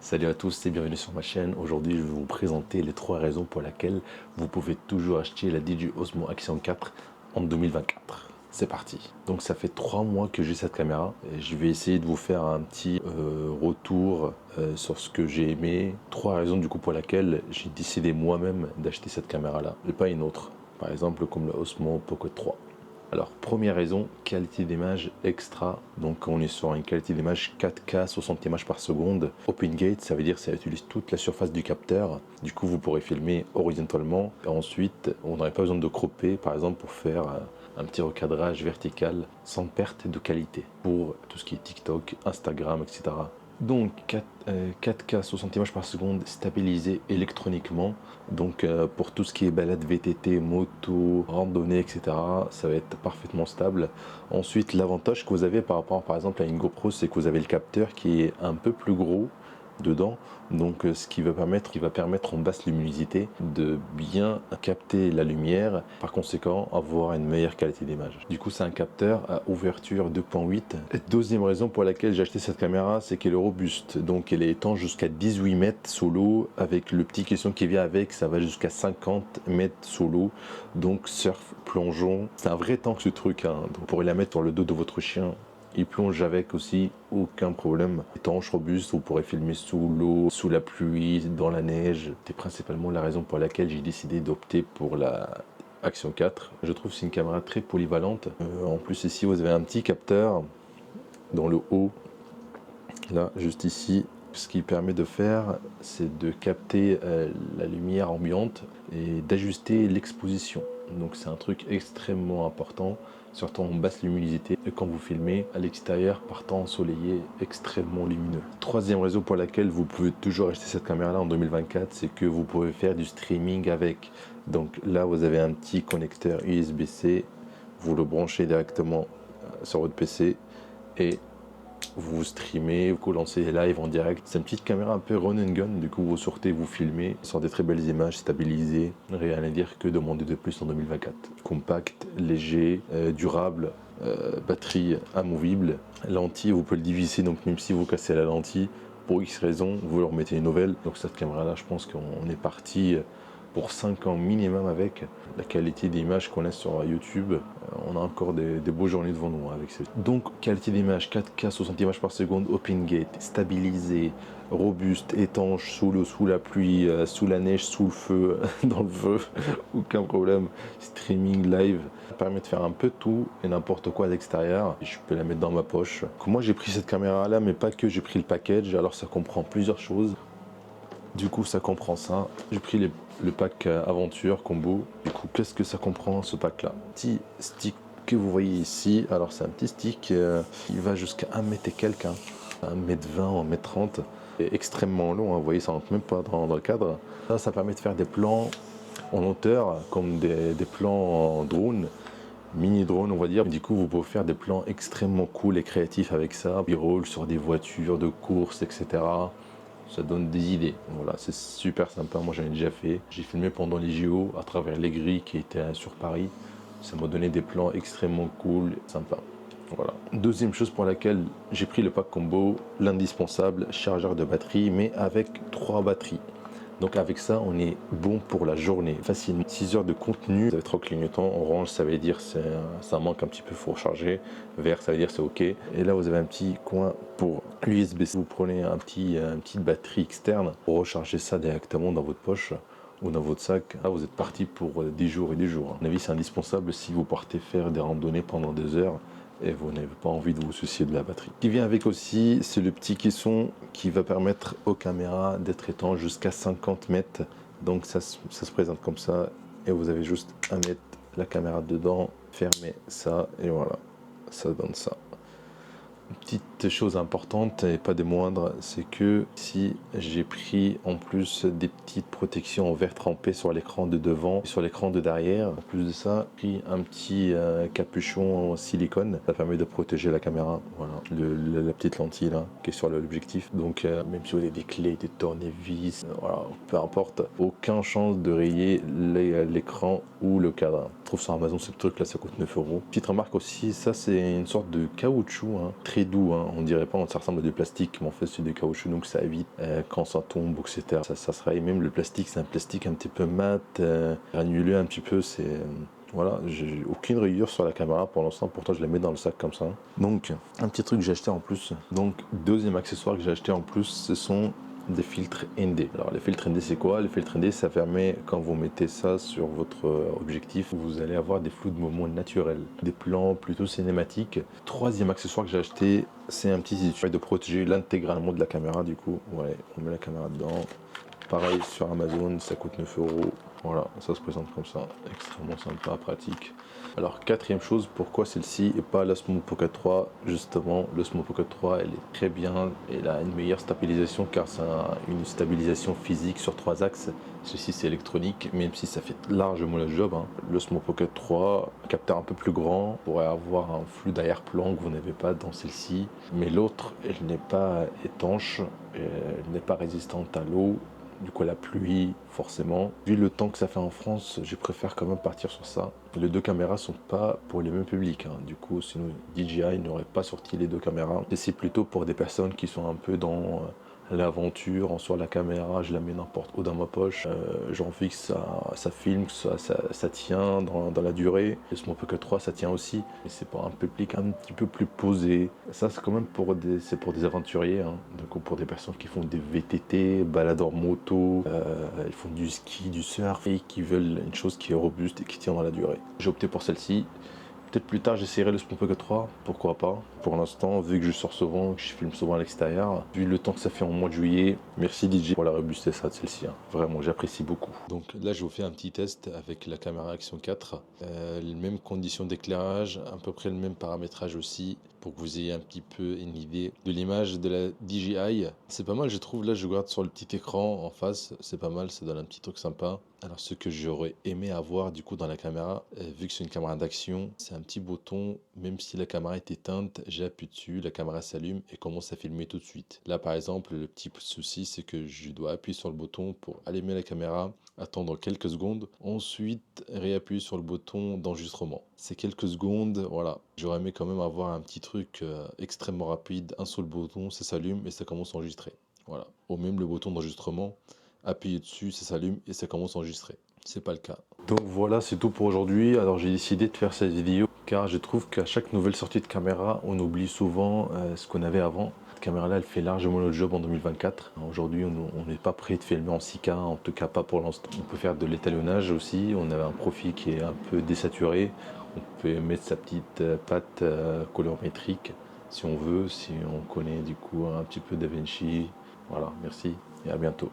Salut à tous et bienvenue sur ma chaîne. Aujourd'hui, je vais vous présenter les 3 raisons pour lesquelles vous pouvez toujours acheter la DJI Osmo Action 4 en 2024. C'est parti. Donc ça fait 3 mois que j'ai cette caméra et je vais essayer de vous faire un petit retour sur ce que j'ai aimé. 3 raisons du coup pour lesquelles j'ai décidé moi-même d'acheter cette caméra là et pas une autre. Par exemple comme le Osmo Pocket 3. Alors, première raison, qualité d'image extra. Donc, on est sur une qualité d'image 4K 60 images par seconde. Open Gate, ça veut dire que ça utilise toute la surface du capteur. Du coup, vous pourrez filmer horizontalement. Et ensuite, on n'aurait pas besoin de cropper, par exemple, pour faire un petit recadrage vertical sans perte de qualité. Pour tout ce qui est TikTok, Instagram, etc. Donc 4K 60 images par seconde stabilisé électroniquement. Donc pour tout ce qui est balade VTT, moto, randonnée, etc. ça va être parfaitement stable. Ensuite, l'avantage que vous avez par rapport par exemple à une GoPro, c'est que vous avez le capteur qui est un peu plus gros dedans, donc ce qui va permettre en basse luminosité de bien capter la lumière, par conséquent avoir une meilleure qualité d'image. Du coup, c'est un capteur à ouverture 2.8. Deuxième raison pour laquelle j'ai acheté cette caméra, c'est qu'elle est robuste, donc elle est étanche jusqu'à 18 mètres sous l'eau, avec le petit caisson qui vient avec, ça va jusqu'à 50 mètres sous l'eau, donc surf, plongeon, c'est un vrai tank ce truc, hein. Donc, vous pourrez la mettre sur le dos de votre chien. Il plonge avec aussi, aucun problème. Étanche, robuste, vous pourrez filmer sous l'eau, sous la pluie, dans la neige. C'est principalement la raison pour laquelle j'ai décidé d'opter pour la Action 4. Je trouve que c'est une caméra très polyvalente. En plus ici vous avez un petit capteur dans le haut, là juste ici. Ce qui permet de faire, c'est de capter la lumière ambiante et d'ajuster l'exposition. Donc c'est un truc extrêmement important, surtout en basse luminosité et quand vous filmez à l'extérieur par temps ensoleillé extrêmement lumineux. Troisième raison pour laquelle vous pouvez toujours acheter cette caméra là en 2024, c'est que vous pouvez faire du streaming avec. Donc là vous avez un petit connecteur USB-C, vous le branchez directement sur votre PC et vous streamez, vous lancez les lives en direct. C'est une petite caméra un peu run and gun, du coup vous sortez, vous filmez, sur des très belles images stabilisées. Rien à dire que demander de plus en 2024. Compact, léger, durable, batterie amovible. Lentille, vous pouvez le diviser, donc même si vous cassez la lentille, pour X raison, vous leur mettez une nouvelle. Donc cette caméra là, je pense qu'on est parti pour 5 ans minimum avec la qualité d'image qu'on a sur YouTube. On a encore des beaux journées devant nous avec ce. Donc qualité d'image 4K 60 images par seconde, open gate, stabilisé, robuste, étanche, sous l'eau, sous la pluie, sous la neige, sous le feu, dans le feu, aucun problème. Streaming live, ça permet de faire un peu tout et n'importe quoi à l'extérieur. Je peux la mettre dans ma poche. Moi j'ai pris cette caméra là, mais pas que, j'ai pris le package, alors ça comprend plusieurs choses. Du coup, ça comprend ça. J'ai pris le pack aventure combo. Du coup, qu'est-ce que ça comprend ce pack là? Petit stick que vous voyez ici. Alors, c'est un petit stick qui va jusqu'à 1 mètre et quelques, hein. 1m20 ou 1m30. C'est extrêmement long, hein. Vous voyez, ça rentre même pas dans le cadre. Ça permet de faire des plans en hauteur, comme des plans en drone. Mini drone on va dire, du coup vous pouvez faire des plans extrêmement cool et créatifs avec ça, b-roll sur des voitures de course, etc. Ça donne des idées, voilà, c'est super sympa. Moi j'en ai déjà fait, j'ai filmé pendant les JO à travers les grilles qui étaient sur Paris. Ça m'a donné des plans extrêmement cool, sympa. Voilà. Deuxième chose pour laquelle j'ai pris le pack combo, l'indispensable chargeur de batterie, mais avec 3 batteries. Donc avec ça, on est bon pour la journée, facilement. 6 heures de contenu, ça va être au clignotant. Orange, ça veut dire ça manque un petit peu, faut recharger. Vert, ça veut dire c'est ok. Et là, vous avez un petit coin pour l'USB-C. Vous prenez une petite batterie externe pour recharger ça directement dans votre poche ou dans votre sac. Là, vous êtes parti pour des jours et des jours. À mon avis, c'est indispensable si vous partez faire des randonnées pendant des heures et vous n'avez pas envie de vous soucier de la batterie. Ce qui vient avec aussi, c'est le petit caisson qui va permettre aux caméras d'être étanches jusqu'à 50 mètres. Donc ça se présente comme ça et vous avez juste à mettre la caméra dedans, fermer ça et voilà, ça donne ça. Petite chose importante et pas des moindres, c'est que si j'ai pris en plus des petites protections en verre trempé sur l'écran de devant et sur l'écran de derrière. En plus de ça, j'ai pris un petit capuchon en silicone, ça permet de protéger la caméra. Voilà, la petite lentille là qui est sur l'objectif. Donc même si vous avez des clés, des tournevis, voilà, peu importe, aucune chance de rayer l'écran ou le cadre. trouve sur Amazon, ce truc là, ça coûte 9 euros. Petite remarque aussi, ça c'est une sorte de caoutchouc, hein, très doux, hein. On dirait pas, ça ressemble à du plastique, mais en fait c'est du caoutchouc, donc ça évite quand ça tombe, etc. Ça se raye. Même le plastique, c'est un plastique un petit peu mat, granuleux un petit peu, c'est... Voilà, j'ai aucune rayure sur la caméra pour l'instant, pourtant je la mets dans le sac comme ça. Donc, un petit truc que j'ai acheté en plus. Donc, deuxième accessoire que j'ai acheté en plus, ce sont des filtres ND. Alors, les filtres ND, c'est quoi? Les filtres ND, ça permet, quand vous mettez ça sur votre objectif, vous allez avoir des flous de mouvement naturels, des plans plutôt cinématiques. Troisième accessoire que j'ai acheté, c'est un petit dispositif de protéger l'intégralement de la caméra. Du coup, ouais, on met la caméra dedans. Pareil sur Amazon, ça coûte 9 euros. Voilà, ça se présente comme ça, extrêmement sympa, pratique. Alors, quatrième chose, pourquoi celle-ci et pas l'Osmo Pocket 3? Justement, l'Osmo Pocket 3, elle est très bien, elle a une meilleure stabilisation car ça a une stabilisation physique sur 3 axes. Ceci c'est électronique, même si ça fait largement le job, hein. L'Osmo Pocket 3, un capteur un peu plus grand, pourrait avoir un flux d'arrière-plan que vous n'avez pas dans celle-ci. Mais l'autre, elle n'est pas étanche, elle n'est pas résistante à l'eau. Du coup, la pluie, forcément. Vu le temps que ça fait en France, je préfère quand même partir sur ça. Les deux caméras sont pas pour les mêmes publics, hein. Du coup, sinon DJI n'aurait pas sorti les deux caméras. Et c'est plutôt pour des personnes qui sont un peu dans l'aventure. En soi, la caméra, je la mets n'importe où dans ma poche. J'ai envie que ça filme, que ça tient dans la durée. Le Osmo Pocket 3, ça tient aussi. Mais c'est pour un public un petit peu plus posé. Ça, c'est quand même pour des aventuriers, hein. Donc, pour des personnes qui font des VTT, baladeurs moto, ils font du ski, du surf et qui veulent une chose qui est robuste et qui tient dans la durée. J'ai opté pour celle-ci. Peut-être plus tard j'essaierai le Osmo Pocket 3, pourquoi pas. Pour l'instant, vu que je sors souvent, que je filme souvent à l'extérieur, vu le temps que ça fait en mois de juillet, merci DJ pour la robustesse de celle-ci, hein. Vraiment, j'apprécie beaucoup. Donc là, je vous fais un petit test avec la caméra Action 4. Les mêmes conditions d'éclairage, à peu près le même paramétrage aussi, pour que vous ayez un petit peu une idée de l'image de la DJI. C'est pas mal, je trouve. Là, je regarde sur le petit écran en face, c'est pas mal, ça donne un petit truc sympa. Alors, ce que j'aurais aimé avoir du coup dans la caméra, vu que c'est une caméra d'action, c'est un petit bouton, même si la caméra est éteinte, j'appuie dessus, la caméra s'allume et commence à filmer tout de suite. Là, par exemple, le petit souci, c'est que je dois appuyer sur le bouton pour allumer la caméra, attendre quelques secondes, ensuite réappuyer sur le bouton d'enregistrement. C'est quelques secondes, voilà. J'aurais aimé quand même avoir un petit truc extrêmement rapide, un seul bouton, ça s'allume et ça commence à enregistrer. Voilà. Ou même le bouton d'enregistrement, appuyer dessus, ça s'allume et ça commence à enregistrer. C'est pas le cas. Donc voilà, c'est tout pour aujourd'hui. Alors j'ai décidé de faire cette vidéo car je trouve qu'à chaque nouvelle sortie de caméra, on oublie souvent ce qu'on avait avant. Cette caméra-là, elle fait largement le job en 2024. Aujourd'hui, on n'est pas prêt de filmer en 6K, en tout cas pas pour l'instant. On peut faire de l'étalonnage aussi. On avait un profil qui est un peu désaturé. On peut mettre sa petite patte colorimétrique si on veut, si on connaît du coup un petit peu DaVinci. Voilà, merci et à bientôt.